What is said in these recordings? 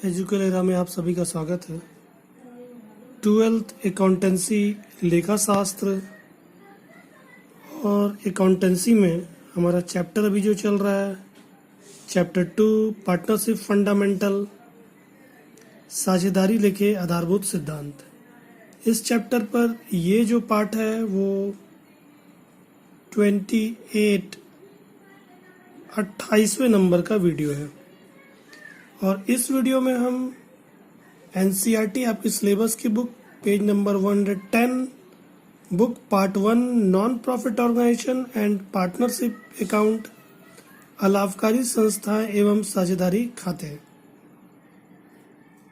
एजुकेल era में आप सभी का स्वागत है। 12th अकाउंटेंसी लेखा शास्त्र और अकाउंटेंसी में हमारा चैप्टर अभी जो चल रहा है चैप्टर 2 पार्टनरशिप फंडामेंटल, साझेदारी लेखे आधारभूत सिद्धांत। इस चैप्टर पर ये जो पार्ट है वो 28वें नंबर का वीडियो है और इस वीडियो में हम एनसीईआरटी आपकी सिलेबस की book page number 110 book part 1 non profit organisation and partnership account अलाभकारी संस्थाएं एवं साझेदारी खाते,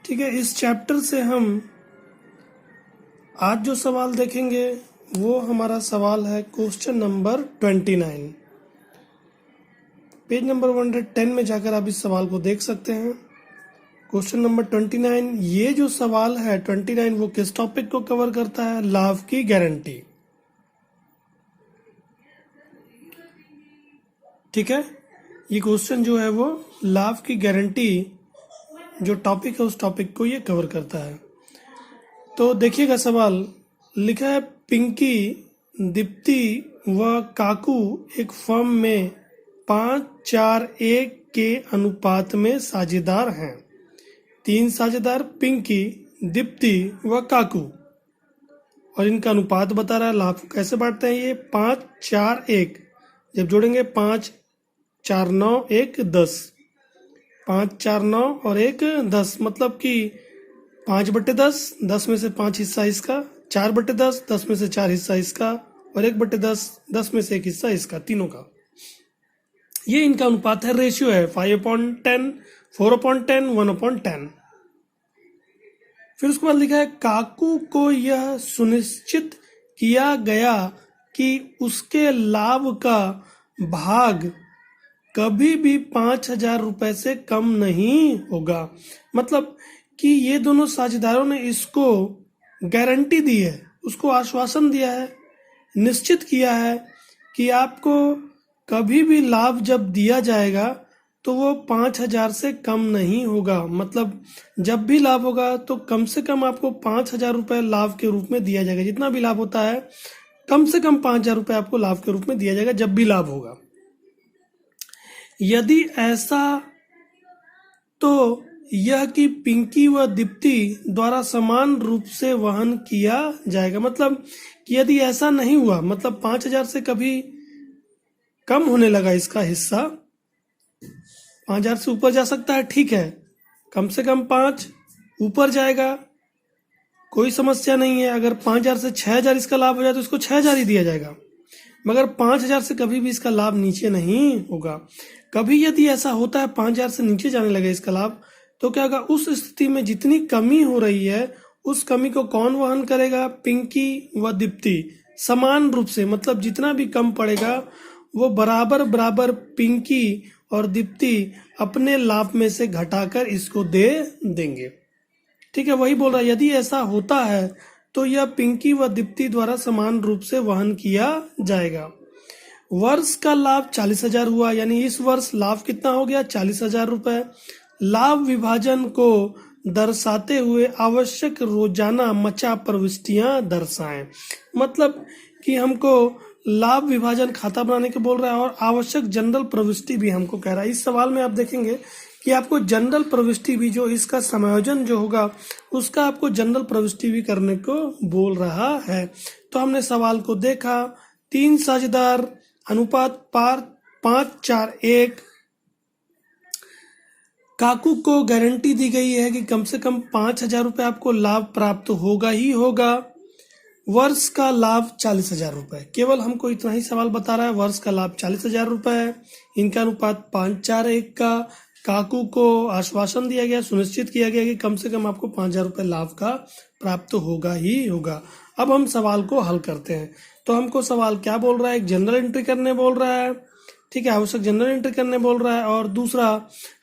ठीक है। इस चैप्टर से हम आज जो सवाल देखेंगे वो हमारा सवाल है क्वेश्चन नंबर 29। पेज नंबर 110 में जाकर आप इस सवाल को देख सकते हैं। क्वेश्चन नंबर 29, ये जो सवाल है 29 वो किस टॉपिक को कवर करता है? लाभ की गारंटी, ठीक है। ये क्वेश्चन जो है वो लाभ की गारंटी जो टॉपिक है उस टॉपिक को ये कवर करता है। तो देखिएगा सवाल लिखा है, पिंकी, दीप्ति व काकू एक फर्म में 5-4-1 के अनुपात में साझेदार हैं। 3 साझेदार पिंकी, दीप्ति व काकू और इनका अनुपात बता रहा है। लाभ को कैसे बांटते हैं? ये 5-4-1 जब जोड़ेंगे 5 4 9 1 10, 5 4 9 और 1 10, मतलब कि 5/10, 10 में से 5 हिस्सा इसका, 4/10, 10 में से 4 हिस्सा इसका और 1/10, 10 में से 1 हिस्सा इसका, तीनों का। ये इनका अनुपात है, रेशियो है 5/10, 4/10, 1/10। फिर उसके बाद लिखा है, काकू को यह सुनिश्चित किया गया कि उसके लाभ का भाग कभी भी 5,000 रुपए से कम नहीं होगा। मतलब कि ये दोनों साझेदारों ने इसको गारंटी दी है, उसको आश्वासन दिया है, निश्चित किया है कि आपको कभी भी लाभ जब दिया जाएगा तो वो 5,000 से कम नहीं होगा। मतलब जब भी लाभ होगा तो कम से कम आपको 5,000 रुपए लाभ के रूप में दिया जाएगा। जितना भी लाभ होता है कम से कम 5,000 रुपए आपको लाभ के रूप में दिया जाएगा जब भी लाभ होगा। यदि ऐसा तो यह कि पिंकी व दीप्ति द्वारा समान रूप से वहन किया जाएगा। मतलब कि यदि ऐसा नहीं हुआ, मतलब 5,000 से कभी कम होने लगा इसका हिस्सा, 5,000 से ऊपर जा सकता है, ठीक है, कम से कम 5 ऊपर जाएगा, कोई समस्या नहीं है। अगर 5,000 से 6,000 इसका लाभ हो जाए तो इसको 6,000 ही दिया जाएगा, मगर 5,000 से कभी भी इसका लाभ नीचे नहीं होगा। कभी यदि ऐसा होता है 5,000 से नीचे जाने लगे इसका लाभ, तो क्या होगा? उस स्थिति में जितनी कमी हो रही है उस कमी को कौन वहन करेगा? पिंकी व दीप्ति समान रूप से, मतलब जितना भी कम पड़ेगा वो बराबर बराबर पिंकी और दीप्ति अपने लाभ में से घटाकर इसको दे देंगे, ठीक है। वही बोल रहा है, यदि ऐसा होता है तो यह पिंकी व दीप्ति द्वारा समान रूप से वहन किया जाएगा। वर्ष का लाभ 40,000 हुआ, यानी इस वर्ष लाभ कितना हो गया? 40,000 रुपए। लाभ विभाजन को दर्शाते हुए आवश्यक रोजाना मचा प्रविष्टियां दर्शाएं। मतलब कि हमको लाभ विभाजन खाता बनाने के बोल रहा है और आवश्यक जनरल प्रविष्टि भी हमको कह रहा है। इस सवाल में आप देखेंगे कि आपको जनरल प्रविष्टि भी, जो इसका समायोजन जो होगा उसका आपको जनरल प्रविष्टि भी करने को बोल रहा है। तो हमने सवाल को देखा, 3 साझेदार, अनुपात 5-4-1, काकू को गारंटी दी गई है कि कम से कम 5,000 रुपए आपको लाभ प्राप्त होगा ही होगा। वर्ष का लाभ 40,000 रुपए, केवल हमको इतना ही सवाल बता रहा है, वर्ष का लाभ 40,000 रुपए है। इनका अनुपात 5-4-1 का। काकू को आश्वासन दिया गया, सुनिश्चित किया गया कि कम से कम आपको 5,000 रुपए लाभ का प्राप्त होगा ही होगा। अब हम सवाल को हल करते हैं। तो हमको सवाल क्या बोल रहा है? एक जनरल एंट्री करने बोल रहा है, ठीक है, आवश्यक जनरल एंट्री करने बोल रहा है, और दूसरा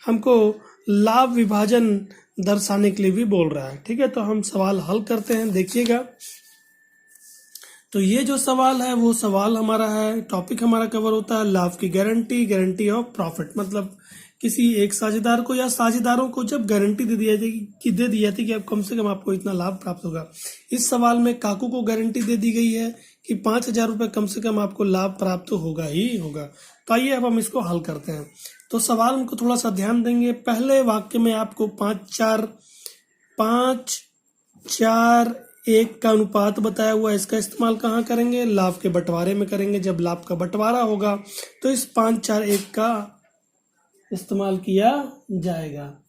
हमको लाभ विभाजन दर्शाने के लिए भी बोल रहा है, ठीक है। तो हम सवाल हल करते हैं, देखिएगा। तो ये जो सवाल है वो सवाल हमारा है, टॉपिक हमारा कवर होता है लाभ की गारंटी, गारंटी ऑफ प्रॉफिट। मतलब किसी एक साझेदार को या साझेदारों को जब गारंटी दे दी जाती कि अब कम से कम आपको इतना लाभ प्राप्त होगा। इस सवाल में काकू को गारंटी दे दी गई है कि 5,000 रुपये कम से कम आपको लाभ प्राप्त होगा ही होगा। तो आइए अब हम इसको हल करते हैं। तो सवाल को थोड़ा सा ध्यान देंगे। पहले वाक्य में आपको 5-4-1 का अनुपात बताया हुआ है। इसका इस्तेमाल कहाँ करेंगे? लाभ के बंटवारे में करेंगे। जब लाभ का बंटवारा होगा तो इस 5-4-1 का इस्तेमाल किया जाएगा।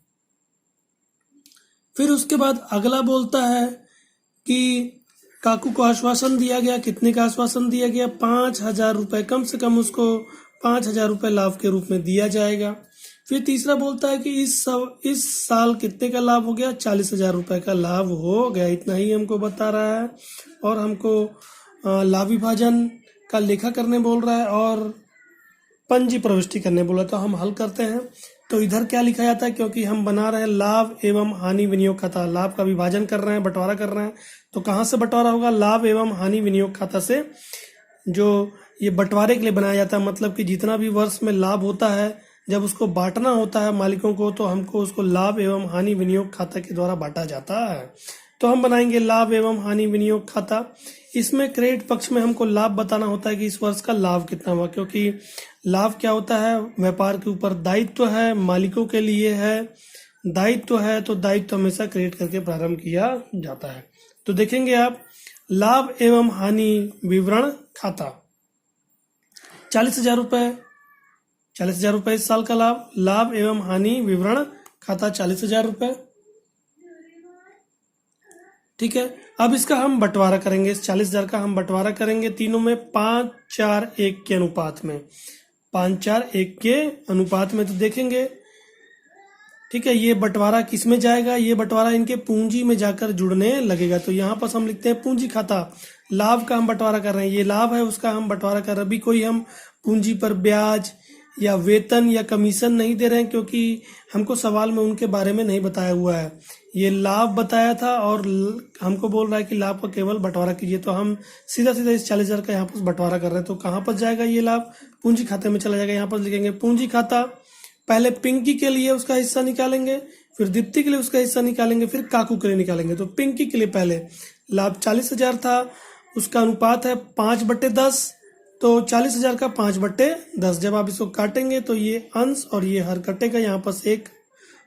फिर उसके बाद अगला बोलता है कि काकू को आश्वासन दिया गया। कितने का आश्वासन दिया गया? 5,000 रुपये, कम से कम उसको 5,000 रुपये लाभ के रूप में दिया जाएगा। फिर तीसरा बोलता है कि इस साल कितने का लाभ हो गया? 40,000 रुपये का लाभ हो गया। इतना ही हमको बता रहा है और हमको लाभ विभाजन का लेखा करने बोल रहा है और पंजी प्रविष्टि करने बोला। तो हम हल करते हैं। तो इधर क्या लिखा जाता है? क्योंकि हम बना रहे हैं लाभ एवं हानि विनियोग खाता, लाभ का विभाजन कर रहे हैं, बंटवारा कर रहे हैं। तो कहाँ से बंटवारा होगा? लाभ एवं हानि विनियोग खाता से। जो ये बंटवारे के लिए बनाया जाता है, मतलब कि जितना भी वर्ष में लाभ होता है, जब उसको बांटना होता है मालिकों को, तो हमको उसको लाभ एवं हानि विनियोग खाता के द्वारा बांटा जाता है। तो हम बनाएंगे लाभ एवं हानि विनियोग खाता। इसमें क्रेडिट पक्ष में हमको लाभ बताना होता है कि इस वर्ष का लाभ कितना हुआ, क्योंकि लाभ क्या होता है? व्यापार के ऊपर दायित्व है, मालिकों के लिए है, दायित्व है। तो दायित्व हमेशा क्रेडिट करके प्रारंभ किया जाता है। तो देखेंगे आप, लाभ एवं हानि विवरण खाता, 40,000 रुपये, 40,000 रुपये इस साल का लाभ। लाभ एवं हानि विवरण खाता 40,000 रुपये। ठीक है, अब इसका हम बंटवारा करेंगे। इस 40,000 का हम बंटवारा करेंगे तीनों में 5-4-1 के अनुपात में, 5-4-1 के अनुपात में। तो देखेंगे, ठीक है, ये बंटवारा किस में जाएगा? ये बंटवारा इनके पूंजी में जाकर जुड़ने लगेगा। तो यहाँ पर हम लिखते हैं पूंजी खाता। लाभ का हम बंटवारा कर रहे हैं, ये लाभ है, उसका हम बंटवारा कर रहे हैं। अभी कोई हम पूंजी पर ब्याज या वेतन या कमीशन नहीं दे रहे हैं, क्योंकि हमको सवाल में उनके बारे में नहीं बताया हुआ है। ये लाभ बताया था और हमको बोल रहा है कि लाभ का केवल बंटवारा कीजिए। तो हम सीधा सीधा इस 40,000 का यहाँ पर बंटवारा कर रहे हैं। तो कहाँ पर जाएगा ये लाभ? पूंजी खाते में चला जाएगा। यहाँ पर लिखेंगे पूंजी खाता। पहले पिंकी के लिए उसका हिस्सा निकालेंगे, फिर दीप्ति के लिए उसका हिस्सा निकालेंगे, फिर काकू के लिए निकालेंगे। तो पिंकी के लिए पहले लाभ 40,000 था, उसका अनुपात है 5/10। तो 40,000 का 5/10। जब आप इसको काटेंगे तो ये अंश और ये हर कटेगा। यहाँ पर एक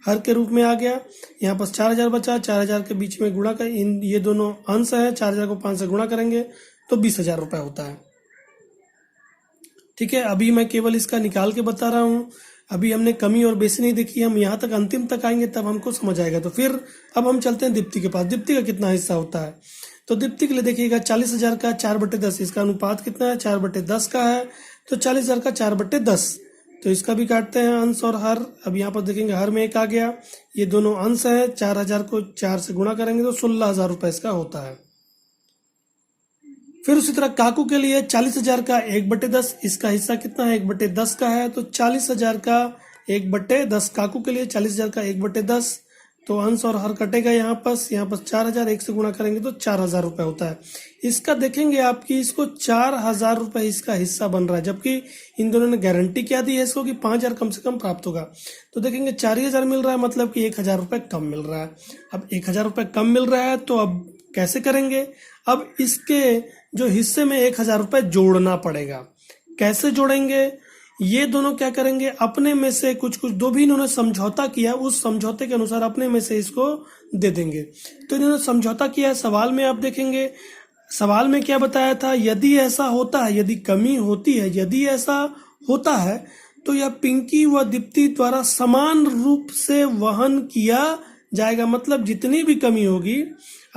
हर के रूप में आ गया। यहाँ पर 4,000 बचा, 4,000 के बीच में गुणा कर, ये दोनों अंश है। 4,000 को 5 से गुणा करेंगे तो 20,000 रुपये होता है। ठीक है, अभी मैं केवल इसका निकाल के बता रहा हूँ। अभी हमने कमी और बेसी नहीं देखी, हम यहाँ तक अंतिम तक आएंगे तब हमको समझ आएगा। तो फिर अब हम चलते हैं दीप्ति के पास। दीप्ति का कितना हिस्सा होता है? तो दीप्ति के लिए देखिएगा 40,000 का 4/10, इसका अनुपात कितना है? 4/10 का है। तो 40,000 का 4/10, तो इसका भी काटते हैं अंश और हर। अब यहाँ पर देखेंगे हर में 1 आ गया, ये दोनों अंश है। 4,000 को 4 से गुणा करेंगे तो 16,000 रुपये इसका होता है। फिर उसी तरह काकू के लिए 40,000 का 1/10, इसका हिस्सा कितना है? 1/10 का है। तो 40,000 का 1/10 काकू के लिए, 40,000 का 1/10। तो अंश और हर कटेगा यहाँ पर 4,000, 1 से गुणा करेंगे तो 4,000 रुपये होता है। इसका देखेंगे आपकी, इसको 4,000 रुपये इसका हिस्सा बन रहा है, जबकि इन दोनों ने गारंटी क्या दी है इसको कि 5,000 कम से कम प्राप्त होगा। तो देखेंगे 4,000 मिल रहा है, मतलब कि 1,000 रुपये कम मिल रहा है। अब 1,000 रुपये कम मिल रहा है तो अब कैसे करेंगे? अब इसके जो हिस्से में 1,000 रुपये जोड़ना पड़ेगा। कैसे जोड़ेंगे? ये दोनों क्या करेंगे? अपने में से कुछ जो भी इन्होंने समझौता किया, उस समझौते के अनुसार अपने में से इसको दे देंगे। तो इन्होंने समझौता किया है। सवाल में आप देखेंगे, सवाल में क्या बताया था? यदि ऐसा होता है, यदि कमी होती है, यदि ऐसा होता है तो यह पिंकी व दीप्ति द्वारा समान रूप से वहन किया जाएगा। मतलब जितनी भी कमी होगी,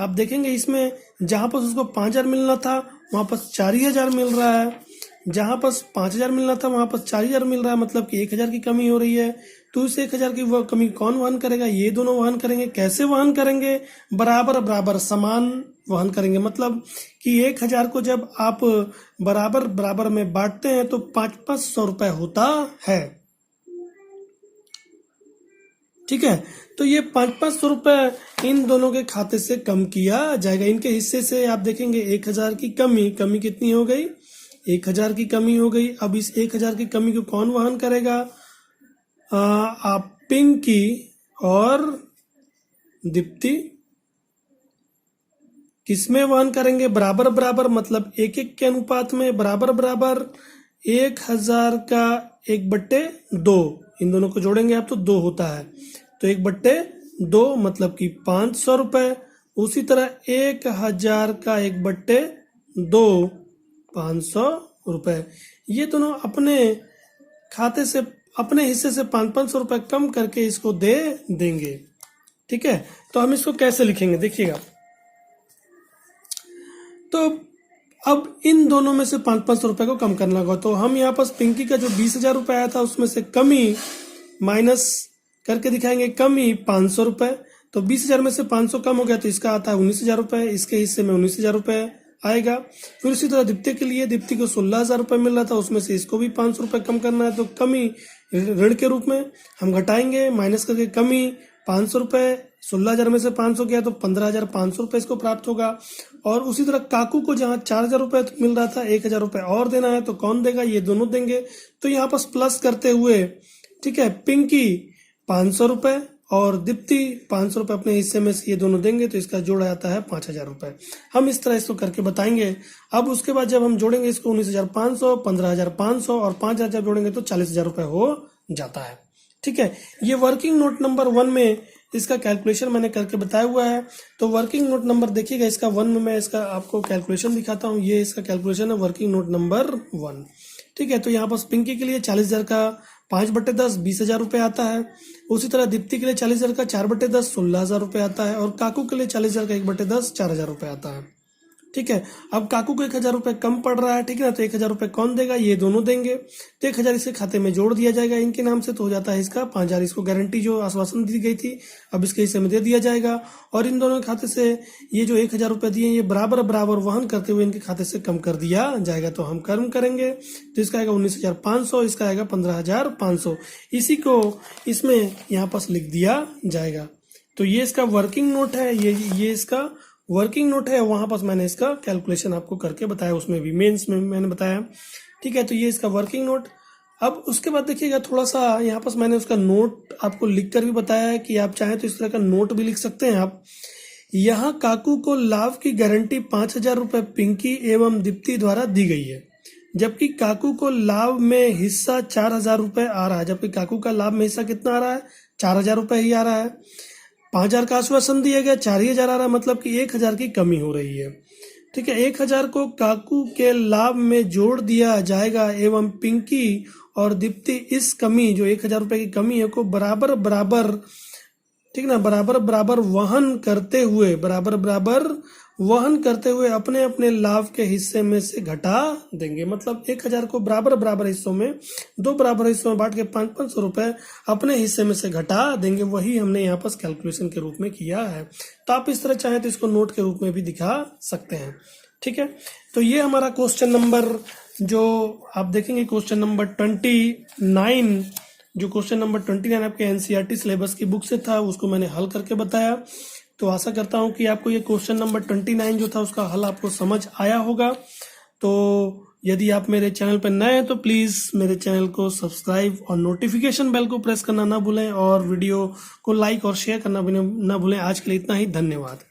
आप देखेंगे इसमें जहां पर उसको 5,000 मिलना था वहां पर 4,000 मिल रहा है, जहां पर 5,000 मिलना था वहां पर 4,000 मिल रहा है, मतलब कि 1,000 की कमी हो रही है। तो इस 1,000 की वह कमी कौन वहन करेगा? ये दोनों वहन करेंगे। कैसे वहन करेंगे? बराबर बराबर समान वहन करेंगे। मतलब कि 1,000 को जब आप बराबर बराबर में बांटते हैं तो 500 रुपये होता है। ठीक है, तो ये 500 रुपये इन दोनों के खाते से कम किया जाएगा। इनके हिस्से से आप देखेंगे 1,000 की कमी कितनी हो गई? 1,000 की कमी हो गई। अब इस 1,000 की कमी को कौन वहन करेगा? आप पिंकी और दीप्ति किसमें वहन करेंगे? बराबर बराबर, मतलब एक एक के अनुपात में, बराबर बराबर 1000 का 1/2, इन दोनों को जोड़ेंगे आप तो 2 होता है, तो 1/2 मतलब कि 500 रुपए। उसी तरह 1000 का 1/2 500 रुपए। ये दोनों अपने खाते से, अपने हिस्से से 500 रुपए कम करके इसको दे देंगे। ठीक है, तो हम इसको कैसे लिखेंगे देखिएगा। तो अब इन दोनों में से 500 रुपए को कम करना होगा, तो हम यहाँ पर पिंकी का जो 20,000 रुपए आया था उसमें से कमी माइनस करके दिखाएंगे, कमी 500 रुपए। तो 20,000 में से 500 कम हो गया तो इसका आता है 19,000 रुपए, इसके हिस्से में 19,000 रुपए आएगा। फिर उसी तरह दीप्ति के लिए, दीप्ति को 16,000 रुपए मिल रहा था, उसमें से इसको भी 500 रुपए कम करना है, तो कमी ऋण के रूप में हम घटाएंगे, माइनस करके कमी 500 रुपए, 16,000 में से 500 गया तो 15,500 रुपए इसको प्राप्त होगा। और उसी तरह काकू को जहां 4,000 रुपए मिल रहा था, 1,000 रुपए और देना है, तो कौन देगा? ये दोनों देंगे। तो यहाँ पर प्लस करते हुए, ठीक है, पिंकी 500 रुपए और दीप्ति 500 रुपए अपने हिस्से में से ये दोनों देंगे, तो इसका जोड़ आता है 5,000 रुपए। हम इस तरह इसको करके बताएंगे। अब उसके बाद जब हम जोड़ेंगे इसको 19,500, 15,500 और 5,000 जब जोड़ेंगे तो 40,000 रुपए हो जाता है। ठीक है, ये वर्किंग नोट नंबर 1 में इसका कैलकुलेशन मैंने करके बताया हुआ है। तो वर्किंग नोट नंबर देखिएगा, इसका 1 में मैं इसका आपको कैलकुलेशन दिखाता हूँ। ये इसका कैलकुलेशन है वर्किंग नोट नंबर 1। ठीक है, तो यहाँ पर पिंकी के लिए 40,000 का 5/10 20,000 रुपए आता है। उसी तरह दीप्ति के लिए 40,000 का 4/10 16,000 रुपए आता है। और काकू के लिए 40,000 का 1/10 4,000 रुपए आता है। ठीक है, अब काकू को 1,000 रुपए कम पड़ रहा है, ठीक है ना, तो 1,000 रुपए कौन देगा? ये दोनों देंगे। तो 1,000 इसके खाते में जोड़ दिया जाएगा इनके नाम से, तो हो जाता है इसका 5,000। इसको गारंटी जो आश्वासन दी गई थी अब इसके हिस्से में दे दिया जाएगा। और इन दोनों के खाते से ये जो 1,000 रुपए दिए ये बराबर बराबर वहन करते हुए इनके खाते से कम कर दिया जाएगा। तो हम कर्म करेंगे, तो इसका आएगा 19,500, इसका आएगा 15,500। इसी को इसमें यहाँ पर लिख दिया जाएगा। तो ये इसका वर्किंग नोट है, ये इसका वर्किंग नोट है। वहां पर मैंने इसका कैलकुलेशन आपको करके बताया, उसमें भी मेंस में मैंने बताया। ठीक है, तो ये इसका वर्किंग नोट। अब उसके बाद देखिएगा थोड़ा सा यहाँ पर मैंने उसका नोट आपको लिखकर भी बताया है कि आप चाहें तो इस तरह का नोट भी लिख सकते हैं आप। यहाँ काकू को लाभ की गारंटी 5,000 रुपए पिंकी एवं दीप्ति द्वारा दी गई है, जबकि काकू को लाभ में हिस्सा 4,000 रुपए आ रहा है। जबकि काकू का लाभ में हिस्सा कितना आ रहा है? 4,000 रुपए ही आ रहा है। 5,000 का आश्वासन दिया गया, 4,000 आ रहा है, मतलब कि 1,000 की कमी हो रही है। ठीक है, 1,000 को काकू के लाभ में जोड़ दिया जाएगा एवं पिंकी और दीप्ति इस कमी, जो 1,000 रुपए की कमी है, को बराबर बराबर, ठीक ना, बराबर बराबर वहन करते हुए, बराबर बराबर वहन करते हुए अपने अपने लाभ के हिस्से में से घटा देंगे। मतलब 1,000 को बराबर बराबर हिस्सों में, 2 बराबर हिस्सों में बांट के 500 रुपए अपने हिस्से में से घटा देंगे। वही हमने यहाँ पर कैलकुलेशन के रूप में किया है। तो आप इस तरह चाहें तो इसको नोट के रूप में भी दिखा सकते हैं। ठीक है, तो ये हमारा क्वेश्चन नंबर, जो आप देखेंगे क्वेश्चन नंबर 29, जो क्वेश्चन नंबर 29 आपके एनसीईआरटी सिलेबस की बुक से था, उसको मैंने हल करके बताया। तो आशा करता हूं कि आपको ये क्वेश्चन नंबर 29 जो था उसका हल आपको समझ आया होगा। तो यदि आप मेरे चैनल पर नए हैं तो प्लीज़ मेरे चैनल को सब्सक्राइब और नोटिफिकेशन बेल को प्रेस करना ना भूलें, और वीडियो को लाइक और शेयर करना भी ना भूलें। आज के लिए इतना ही, धन्यवाद।